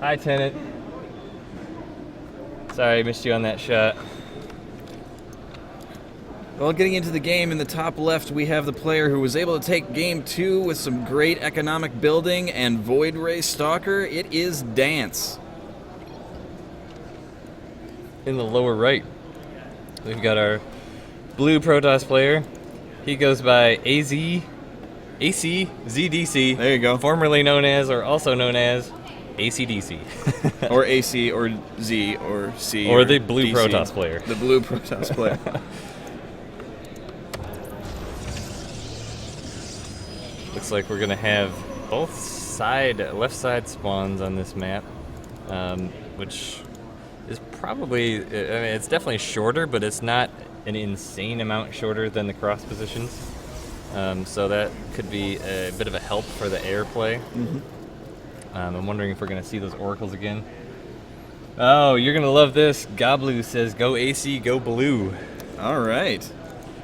Hi, Tenant. Sorry, I missed you on that shot. Well, getting into the game, in the top left, we have the player who was able to take Game 2 with some great economic building and Void Ray Stalker. It is Dance. In the lower right, we've got our blue Protoss player. He goes by ACzDC. There you go. Formerly known as, or also known as, ACdC. Or AC, or Z, or C. Or the blue DC. Protoss player. The blue Protoss player. Looks like we're gonna have both left side spawns on this map, which is probably, I mean, it's definitely shorter, but it's not an insane amount shorter than the cross positions. So that could be a bit of a help for the air play. I'm wondering if we're gonna see those oracles again. Oh, you're gonna love this. Goblu says, "Go AC, go blue." All right.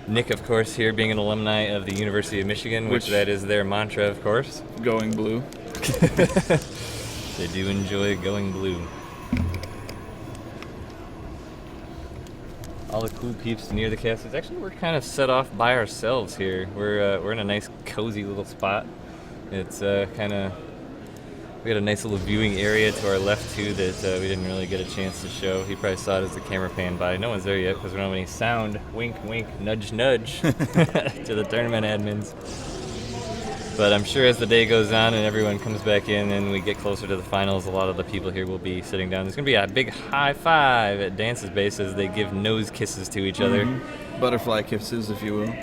Nick, of course, here being an alumni of the University of Michigan, which that is their mantra, of course. Going blue. They do enjoy going blue. All the cool peeps near the castles. Actually, we're kind of set off by ourselves here. We're in a nice, cozy little spot. It's kind of, we got a nice little viewing area to our left too that we didn't really get a chance to show. He probably saw it as the camera panned by. No one's there yet because we don't have any sound. Wink, wink, nudge, nudge to the tournament admins. But I'm sure as the day goes on and everyone comes back in and we get closer to the finals, a lot of the people here will be sitting down. There's going to be a big high five at Dance's base as they give nose kisses to each other. Butterfly kisses, if you will.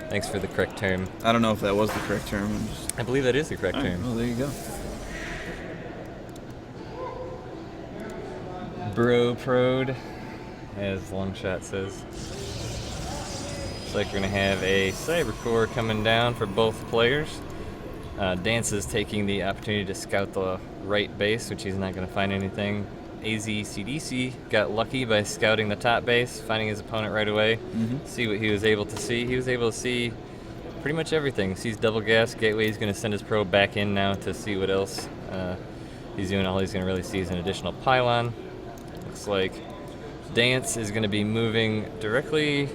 Thanks for the correct term. I don't know if that was the correct term. I believe that is the correct term. Well, there you go. Bro prod, as Longshot says. Looks like we're going to have a Cybercore coming down for both players. Dance is taking the opportunity to scout the right base, which he's not going to find anything. ACzDC got lucky by scouting the top base, finding his opponent right away. See what he was able to see. He was able to see pretty much everything. Sees double gas gateway. He's going to send his probe back in now to see what else he's doing. All he's going to really see is an additional pylon. Looks like Dance is going to be moving directly.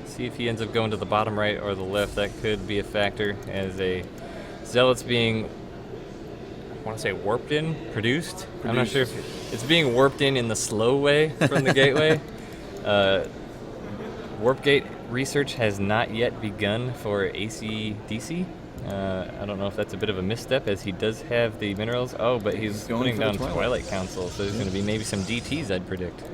See if he ends up going to the bottom right or the left. That could be a factor as a Zealot's being, I want to say warped in, produced. I'm not sure if it's being warped in the slow way from the gateway. Warp gate research has not yet begun for ACdC. I don't know if that's a bit of a misstep as he does have the minerals. Oh, but he's putting down Twilight Council, so there's going to be maybe some DTs, I'd predict.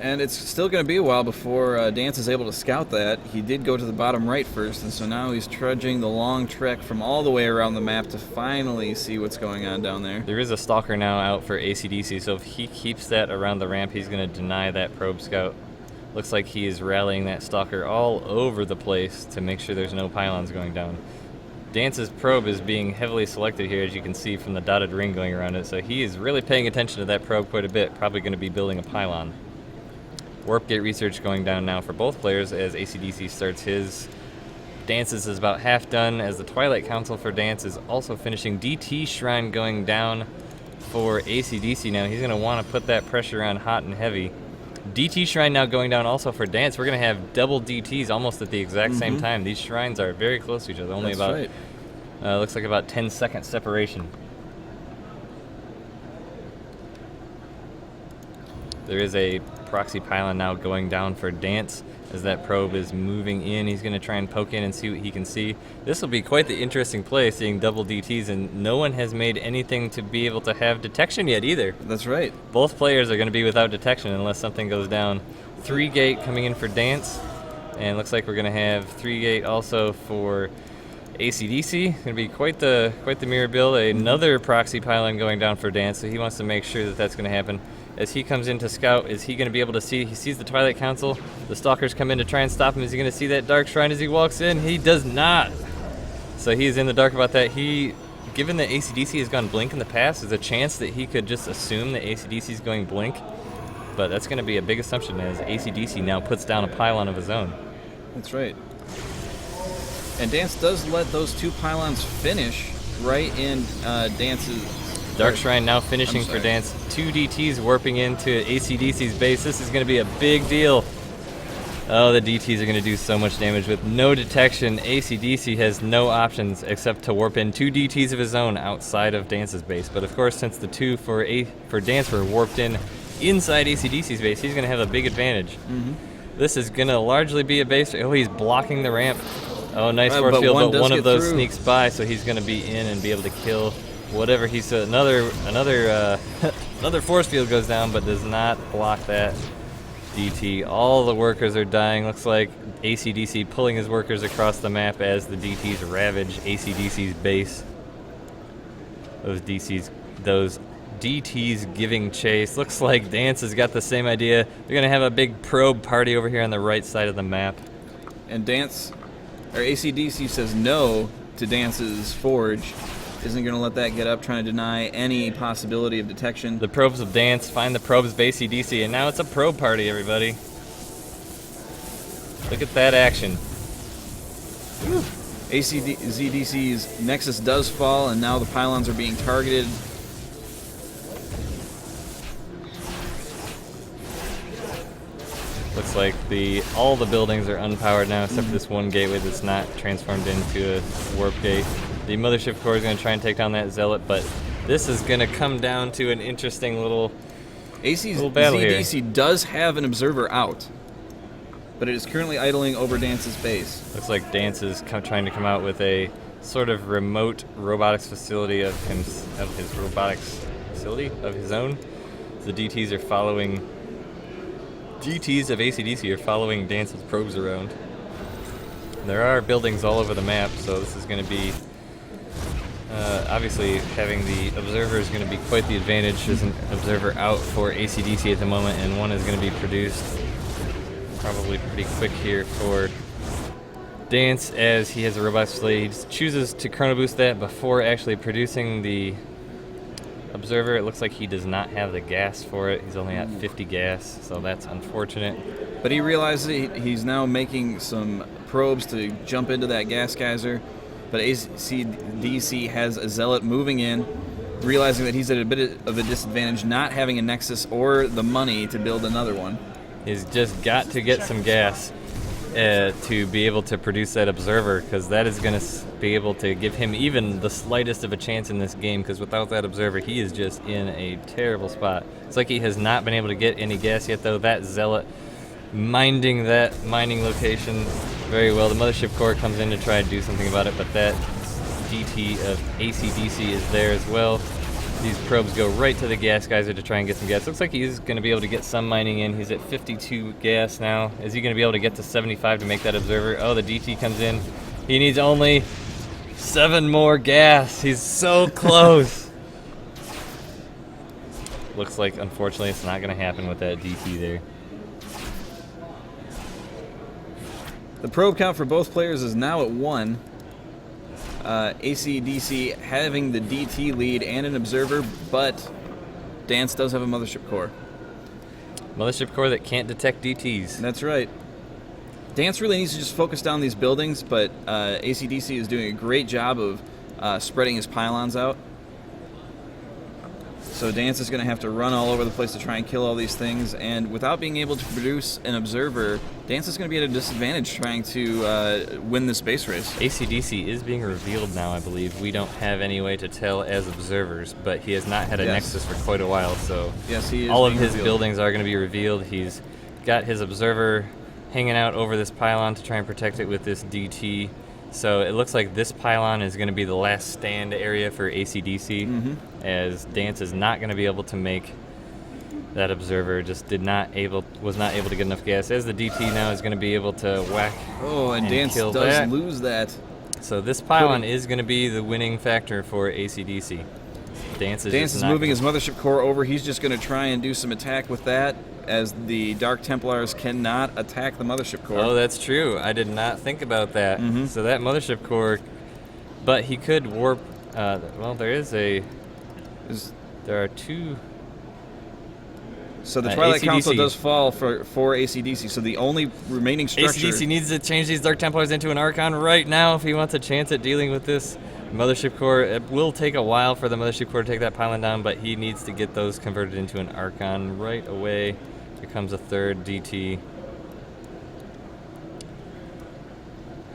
And it's still going to be a while before Dance is able to scout that. He did go to the bottom right first, and so now he's trudging the long trek from all the way around the map to finally see what's going on down there. There is a Stalker now out for ACdC, so if he keeps that around the ramp, he's going to deny that probe scout. Looks like he is rallying that Stalker all over the place to make sure there's no pylons going down. Dance's probe is being heavily selected here, as you can see from the dotted ring going around it, so he is really paying attention to that probe quite a bit, probably going to be building a pylon. Warp gate research going down now for both players as ACdC starts his. Dance's is about half done as the Twilight Council for Dance is also finishing. DT Shrine going down for ACdC now. He's going to want to put that pressure on hot and heavy. DT Shrine now going down also for Dance. We're going to have double DTs almost at the exact same time. These shrines are very close to each other. Only looks like about 10-second separation. There is a proxy pylon now going down for Dance as that probe is moving in. He's going to try and poke in and see what he can see. This will be quite the interesting play, seeing double DTs, and no one has made anything to be able to have detection yet either. That's right. Both players are going to be without detection unless something goes down. 3-gate coming in for Dance, and looks like we're going to have 3-gate also for ACdC. Going to be quite the mirror build. Another proxy pylon going down for Dance, so he wants to make sure that that's going to happen. As he comes in to scout, is he going to be able to see? He sees the Twilight Council. The Stalkers come in to try and stop him. Is he going to see that Dark Shrine as he walks in? He does not. So he is in the dark about that. Given that ACdC has gone blink in the past, there's a chance that he could just assume that ACdC is going blink. But that's going to be a big assumption as ACdC now puts down a pylon of his own. That's right. And Dance does let those two pylons finish right in Dance's Dark Shrine now finishing for Dance. 2 DTs warping into ACDC's base. This is going to be a big deal. Oh, the DTs are going to do so much damage with no detection. ACDC has no options except to warp in 2 DTs of his own outside of Dance's base. But of course, since the 2 for Dance were warped in inside ACDC's base, he's going to have a big advantage. This is going to largely be a base. Oh, he's blocking the ramp. Oh, nice force field, but one of those sneaks by, so he's going to be in and be able to kill whatever he said. Another force field goes down, but does not block that DT. All the workers are dying. Looks like ACDC pulling his workers across the map as the DTs ravage ACDC's base. Those DTs giving chase. Looks like Dance has got the same idea. They're going to have a big probe party over here on the right side of the map. And ACDC says no to Dance's forge. Isn't going to let that get up, trying to deny any possibility of detection. The probes of Dance find the probes of ACDC, and now it's a probe party, everybody. Look at that action. ACZDC's Nexus does fall, and now the pylons are being targeted. Looks like all the buildings are unpowered now, except for this one gateway that's not transformed into a warp gate. The Mothership Core is going to try and take down that Zealot, but this is going to come down to an interesting little battle here. ACZDC does have an observer out, but it is currently idling over Dance's base. Looks like Dance is trying to come out with a sort of remote robotics facility of his robotics facility of his own. The DTs of ACDC are following Dance's probes around. There are buildings all over the map, so this is going to be obviously having the observer is going to be quite the advantage. There's an observer out for ACDC at the moment, and one is going to be produced probably pretty quick here for Dance, as he has a robot facility. He chooses to chrono boost that before actually producing the observer. It looks like he does not have the gas for it. He's only at 50 gas, so that's unfortunate. But he realizes he's now making some probes to jump into that gas geyser. But ACDC has a Zealot moving in, realizing that he's at a bit of a disadvantage, not having a Nexus or the money to build another one. He's just got to get some gas to be able to produce that observer, because that is going to be able to give him even the slightest of a chance in this game, because without that observer, he is just in a terrible spot. It's like he has not been able to get any gas yet, though. That Zealot minding that mining location very well. The Mothership Core comes in to try to do something about it, but that DT of ACDC is there as well. These probes go right to the gas geyser to try and get some gas. Looks like he's going to be able to get some mining in. He's at 52 gas now. Is he going to be able to get to 75 to make that observer? Oh, the DT comes in. He needs only 7 more gas. He's so close. Looks like, unfortunately, it's not going to happen with that DT there. The probe count for both players is now at 1. ACDC having the DT lead and an observer, but Dance does have a Mothership Core. Mothership Core that can't detect DTs. That's right. Dance really needs to just focus down these buildings, but ACDC is doing a great job of spreading his pylons out. So Dance is going to have to run all over the place to try and kill all these things, and without being able to produce an observer, Dance is going to be at a disadvantage trying to win this space race. ACDC is being revealed now, I believe. We don't have any way to tell as observers, but he has not had a Nexus for quite a while, so yes, he is all of his buildings are going to be revealed. He's got his observer hanging out over this pylon to try and protect it with this DT. So it looks like this pylon is going to be the last stand area for ACDC, as Dance is not going to be able to make that observer. Just was not able to get enough gas. As the DT now is going to be able to whack. Oh, and Dance does lose that. So this pylon is going to be the winning factor for ACDC. Dance is moving his Mothership Core over. He's just going to try and do some attack with that, as the Dark Templars cannot attack the Mothership Core. Oh, that's true. I did not think about that. So that Mothership Core, but he could warp. Well, there are 2. So the Twilight Council does fall for ACDC. So the only remaining structure. ACDC needs to change these Dark Templars into an Archon right now if he wants a chance at dealing with this Mothership Core, it will take a while for the Mothership Core to take that pylon down, but he needs to get those converted into an Archon right away. Here comes a third DT.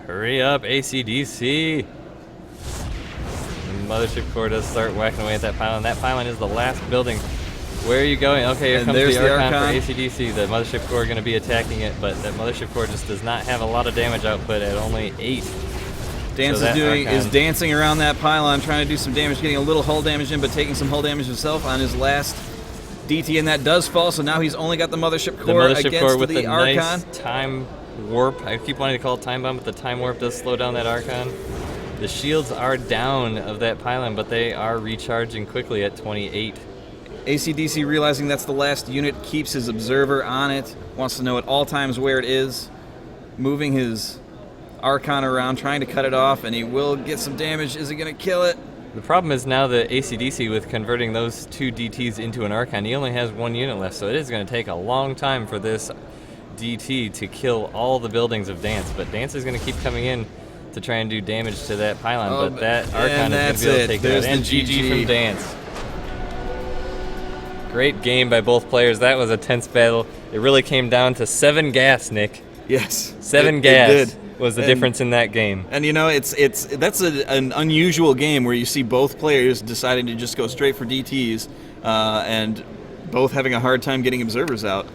Hurry up, ACdC. The Mothership Core does start whacking away at that pylon. That pylon is the last building. Where are you going? Okay, here comes the Archon for ACdC. The Mothership Core are going to be attacking it, but that Mothership Core just does not have a lot of damage output at only 8. Dance is dancing around that pylon, trying to do some damage, getting a little hull damage in, but taking some hull damage himself on his last DT, and that does fall. So now he's only got the Mothership Core against with the Archon. Nice time warp. I keep wanting to call it time bomb, but the time warp does slow down that Archon. The shields are down of that pylon, but they are recharging quickly at 28. ACdC, realizing that's the last unit, keeps his observer on it, wants to know at all times where it is, moving his Archon around, trying to cut it off, and he will get some damage. Is he going to kill it? The problem is now the ACdC, with converting those 2 DTs into an Archon, he only has 1 unit left, so it is going to take a long time for this DT to kill all the buildings of Dance, but Dance is going to keep coming in to try and do damage to that pylon, but that Archon is going to be able to take that. And GG from Dance. Great game by both players. That was a tense battle. It really came down to 7 gas, Nick. Yes. 7 gas was the difference in that game. And you know, that's an unusual game where you see both players deciding to just go straight for DTs, and both having a hard time getting observers out.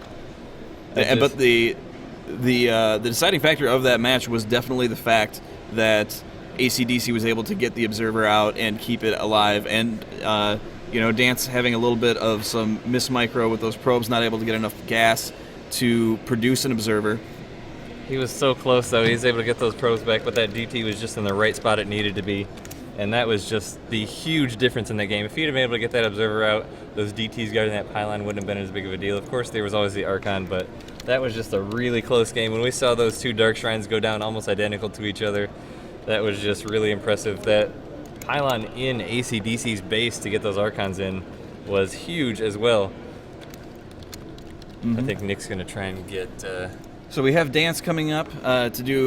But the deciding factor of that match was definitely the fact that ACdC was able to get the observer out and keep it alive, and you know, Dance having a little bit of some mismicro with those probes, not able to get enough gas to produce an observer. He was so close, though. He was able to get those probes back, but that DT was just in the right spot it needed to be. And that was just the huge difference in that game. If he'd have been able to get that observer out, those DTs guarding that pylon wouldn't have been as big of a deal. Of course, there was always the Archon, but that was just a really close game. When we saw those 2 Dark Shrines go down almost identical to each other, that was just really impressive. That pylon in ACdC's base to get those Archons in was huge as well. I think Nick's going to try and get... So we have Dance coming up to do